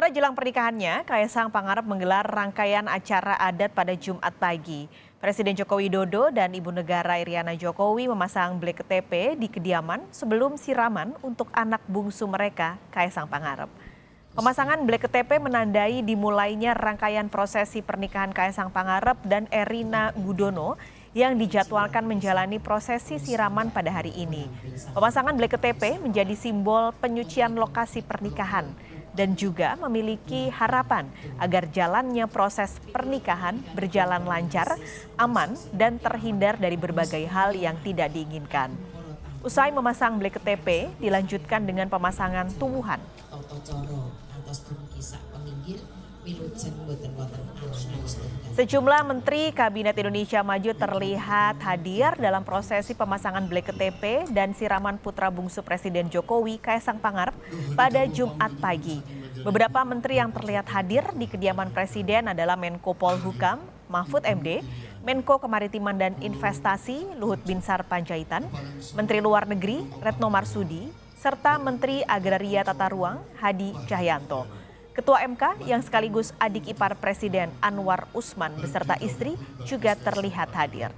Sebulan jelang pernikahannya, Kaisang Pangarep menggelar rangkaian acara adat pada Jumat pagi. Presiden Joko Widodo dan Ibu Negara Iriana Jokowi memasang blek KTP di kediaman sebelum siraman untuk anak bungsu mereka, Kaisang Pangarep. Pemasangan blek KTP menandai dimulainya rangkaian prosesi pernikahan Kaisang Pangarep dan Erina Gudono yang dijadwalkan menjalani prosesi siraman pada hari ini. Pemasangan blek KTP menjadi simbol penyucian lokasi pernikahan dan juga memiliki harapan agar jalannya proses pernikahan berjalan lancar, aman, dan terhindar dari berbagai hal yang tidak diinginkan. Usai memasang blek KTP, dilanjutkan dengan pemasangan tubuhan. Sejumlah Menteri Kabinet Indonesia Maju terlihat hadir dalam prosesi pemasangan blek KTP dan siraman putra bungsu Presiden Jokowi, Kaisang Pangarep, pada Jumat pagi. Beberapa menteri yang terlihat hadir di kediaman Presiden adalah Menko Polhukam, Mahfud MD, Menko Kemaritiman dan Investasi, Luhut Binsar Panjaitan, Menteri Luar Negeri, Retno Marsudi, serta Menteri Agraria Tata Ruang, Hadi Cahyanto. Ketua MK yang sekaligus adik ipar Presiden Anwar Usman beserta istri juga terlihat hadir.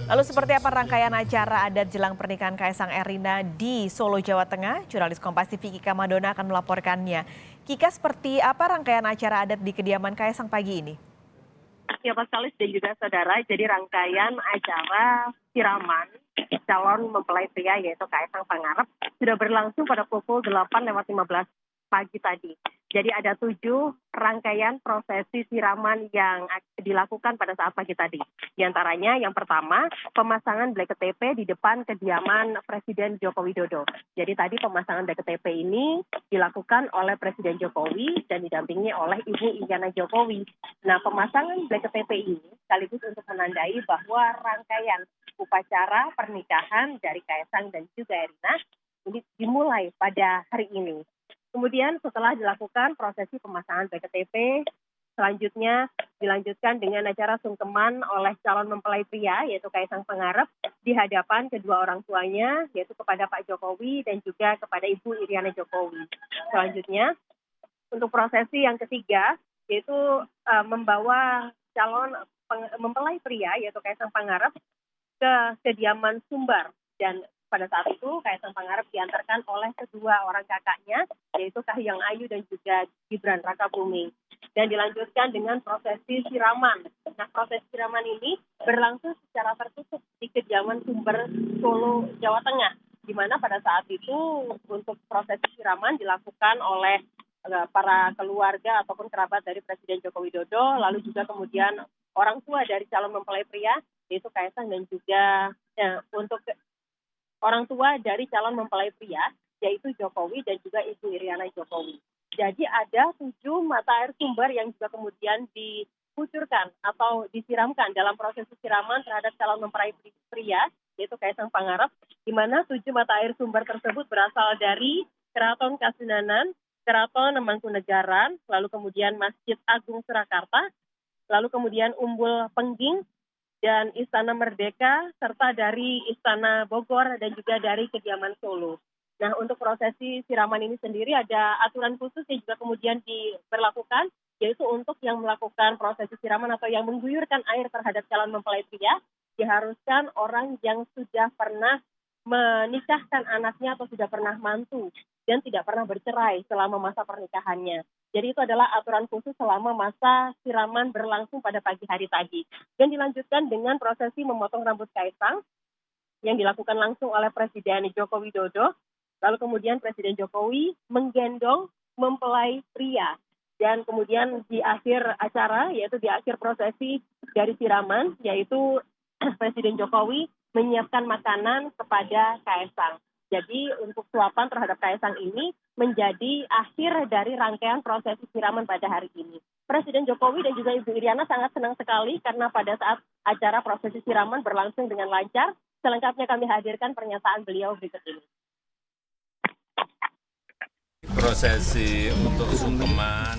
Lalu seperti apa rangkaian acara adat jelang pernikahan Kaisang Erina di Solo, Jawa Tengah? Jurnalis Kompas TV Kika Madona akan melaporkannya. Kika, seperti apa rangkaian acara adat di kediaman Kaisang pagi ini? Ya, Pak Salis dan juga saudara, jadi rangkaian acara siraman calon mempelai pria yaitu Kaisang Pangarep sudah berlangsung pada pukul 8:15 pagi tadi. Jadi ada 7 rangkaian prosesi siraman yang dilakukan pada saat pagi tadi. Di antaranya yang pertama, pemasangan blek KTP di depan kediaman Presiden Joko Widodo. Jadi tadi pemasangan blek KTP ini dilakukan oleh Presiden Jokowi dan didampingi oleh Ibu Iriana Jokowi. Nah, pemasangan blek KTP ini sekaligus untuk menandai bahwa rangkaian upacara pernikahan dari Kaisang dan juga Erina ini dimulai pada hari ini. Kemudian setelah dilakukan prosesi pemasangan blek KTP, selanjutnya dilanjutkan dengan acara sungkeman oleh calon mempelai pria yaitu Kaisang Pangarep di hadapan kedua orang tuanya yaitu kepada Pak Jokowi dan juga kepada Ibu Iriana Jokowi. Selanjutnya untuk prosesi yang ketiga yaitu membawa calon mempelai pria yaitu Kaisang Pangarep ke kediaman Sumbar, dan pada saat itu Kaisang Pangarep diantarkan oleh kedua orang kakaknya yaitu Kahiyang Ayu dan juga Gibran Rakabuming, dan dilanjutkan dengan prosesi siraman. Nah, prosesi siraman ini berlangsung secara tertutup di kediaman Sumber, Solo, Jawa Tengah, di mana pada saat itu untuk prosesi siraman dilakukan oleh para keluarga ataupun kerabat dari Presiden Joko Widodo, lalu juga kemudian orang tua dari calon mempelai pria yaitu Kaisang dan juga untuk orang tua dari calon mempelai pria yaitu Jokowi dan juga Ibu Iriana Jokowi. Jadi ada 7 mata air sumber yang juga kemudian dikucurkan atau disiramkan dalam prosesi siraman terhadap calon mempelai pria yaitu Kaisang Pangarep, di mana 7 mata air sumber tersebut berasal dari Keraton Kasunanan, Keraton Mangkunegaran, lalu kemudian Masjid Agung Surakarta, lalu kemudian Umbul Pengging, dan Istana Merdeka, serta dari Istana Bogor dan juga dari kediaman Solo. Nah, untuk prosesi siraman ini sendiri ada aturan khusus yang juga kemudian diberlakukan, yaitu untuk yang melakukan prosesi siraman atau yang mengguyurkan air terhadap calon mempelai pria, diharuskan orang yang sudah pernah menikahkan anaknya atau sudah pernah mantu dan tidak pernah bercerai selama masa pernikahannya. Jadi itu adalah aturan khusus selama masa siraman berlangsung pada pagi hari tadi. Dan dilanjutkan dengan prosesi memotong rambut Kaisang yang dilakukan langsung oleh Presiden Joko Widodo. Lalu kemudian Presiden Jokowi menggendong mempelai pria. Dan kemudian di akhir acara, yaitu di akhir prosesi dari siraman, yaitu Presiden Jokowi menyiapkan makanan kepada Kaisang. Jadi untuk suapan terhadap Kaisang ini menjadi akhir dari rangkaian prosesi siraman pada hari ini. Presiden Jokowi dan juga Ibu Iriana sangat senang sekali karena pada saat acara prosesi siraman berlangsung dengan lancar. Selengkapnya kami hadirkan pernyataan beliau berikut ini. Prosesi untuk sungkeman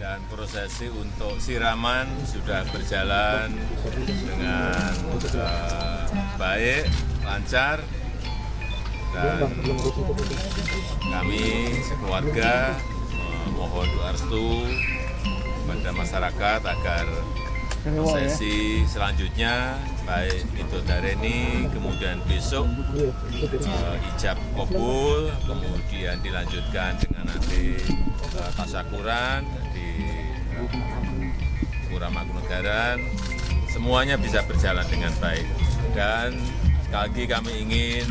dan prosesi untuk siraman sudah berjalan dengan baik. lancar dan kami sekeluarga mohon doa restu kepada masyarakat agar prosesi selanjutnya baik Midodareni, kemudian besok ijab kabul, kemudian dilanjutkan dengan nanti tasyakuran di Pura Mangkunegaran, semuanya bisa berjalan dengan baik. Dan sekali lagi kami ingin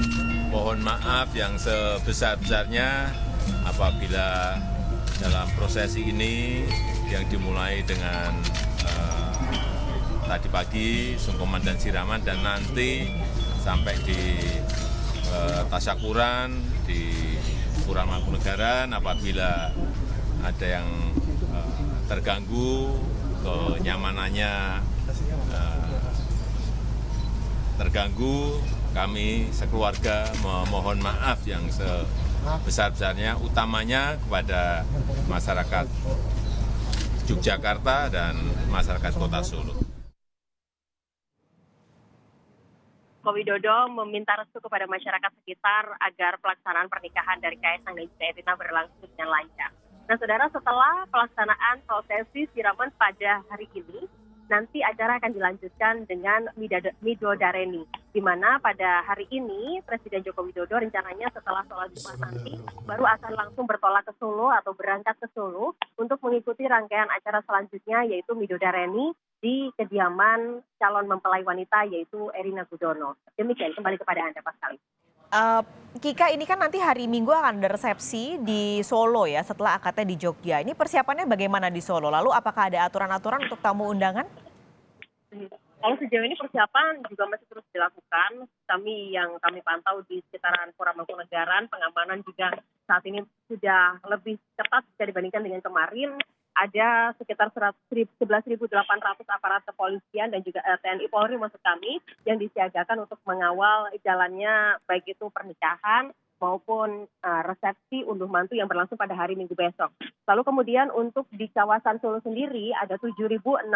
mohon maaf yang sebesar-besarnya apabila dalam prosesi ini yang dimulai dengan tadi pagi sungkeman dan siraman dan nanti sampai di tasyakuran di Pura Mangkunegaran, apabila ada yang terganggu kenyamanannya terganggu, kami sekeluarga memohon maaf yang sebesar-besarnya, utamanya kepada masyarakat Yogyakarta dan masyarakat Kota Solo. Joko Widodo meminta restu kepada masyarakat sekitar agar pelaksanaan pernikahan dari Kaisang dan juga Erina berlangsung dengan lancar. Nah, saudara, setelah pelaksanaan prosesi siraman pada hari ini, nanti acara akan dilanjutkan dengan Midodareni, di mana pada hari ini Presiden Joko Widodo rencananya setelah sholat Jumat nanti baru akan langsung bertolak ke Solo atau berangkat ke Solo untuk mengikuti rangkaian acara selanjutnya, yaitu Midodareni di kediaman calon mempelai wanita, yaitu Erina Gudono. Demikian, kembali kepada Anda, Pascalis. Kika, ini kan nanti hari Minggu akan ada resepsi di Solo ya, setelah akadnya di Jogja. Ini persiapannya bagaimana di Solo? Lalu apakah ada aturan-aturan untuk tamu undangan? Kalau sejauh ini persiapan juga masih terus dilakukan. Kami pantau di sekitaran Pura Mangkunegaran, pengamanan juga saat ini sudah lebih ketat jika dibandingkan dengan kemarin. Ada sekitar 11.800 aparat kepolisian dan juga TNI Polri maksud kami yang disiagakan untuk mengawal jalannya baik itu pernikahan maupun resepsi unduh mantu yang berlangsung pada hari Minggu besok. Lalu kemudian untuk di kawasan Solo sendiri ada 7.600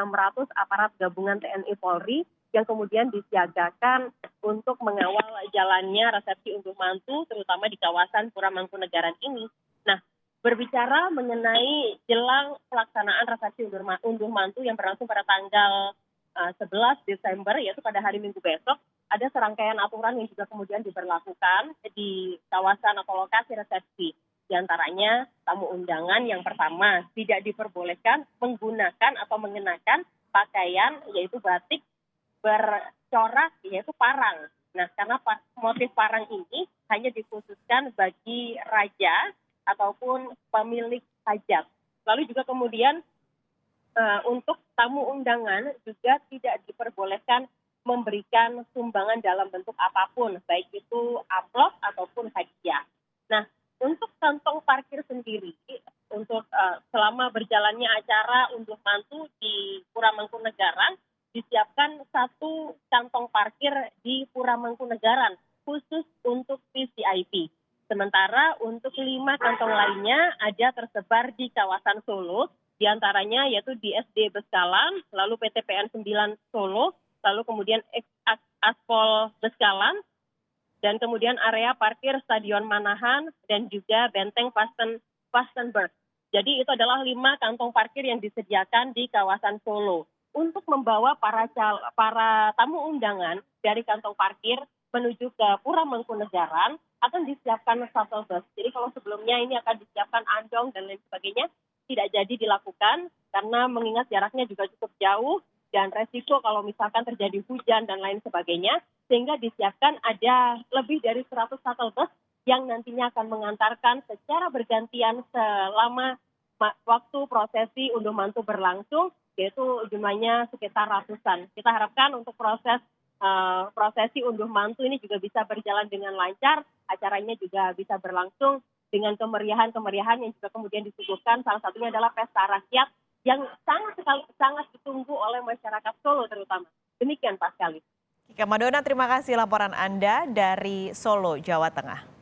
aparat gabungan TNI Polri yang kemudian disiagakan untuk mengawal jalannya resepsi unduh mantu terutama di kawasan Pura Mangkunegaran ini. Nah, berbicara mengenai jelang pelaksanaan resepsi unduh mantu yang berlangsung pada tanggal 11 Desember, yaitu pada hari Minggu besok, ada serangkaian aturan yang juga kemudian diberlakukan di kawasan atau lokasi resepsi. Di antaranya tamu undangan yang pertama tidak diperbolehkan menggunakan atau mengenakan pakaian yaitu batik bercorak yaitu parang. Nah, karena motif parang ini hanya dikhususkan bagi raja ataupun pemilik hajat. Lalu juga kemudian untuk tamu undangan juga tidak diperbolehkan memberikan sumbangan dalam bentuk apapun, baik itu amplop ataupun hadiah. Nah, untuk kantong parkir sendiri, untuk selama berjalannya acara unduh mantu di Pura Mangkunegaran, disiapkan 1 kantong parkir di Pura Mangkunegaran khusus untuk VVIP. Sementara untuk 5 kantong lainnya ada tersebar di kawasan Solo, diantaranya yaitu di SD Beskalan, lalu PTPN 9 Solo, lalu kemudian Aspol Beskalan, dan kemudian area parkir Stadion Manahan, dan juga Benteng Vastenburg. Jadi itu adalah 5 kantong parkir yang disediakan di kawasan Solo. Untuk membawa para tamu undangan dari kantong parkir menuju ke Pura Mangkunegaran, akan disiapkan shuttle bus. Jadi kalau sebelumnya ini akan disiapkan andong dan lain sebagainya, tidak jadi dilakukan karena mengingat jaraknya juga cukup jauh dan resiko kalau misalkan terjadi hujan dan lain sebagainya, sehingga disiapkan ada lebih dari 100 shuttle bus yang nantinya akan mengantarkan secara bergantian selama waktu prosesi unduh mantu berlangsung, yaitu jumlahnya sekitar ratusan. Kita harapkan untuk prosesi unduh mantu ini juga bisa berjalan dengan lancar, acaranya juga bisa berlangsung dengan kemeriahan-kemeriahan yang juga kemudian disuguhkan. Salah satunya adalah pesta rakyat yang sangat ditunggu oleh masyarakat Solo terutama. Demikian Pascalis. Kika Madona, terima kasih laporan Anda dari Solo, Jawa Tengah.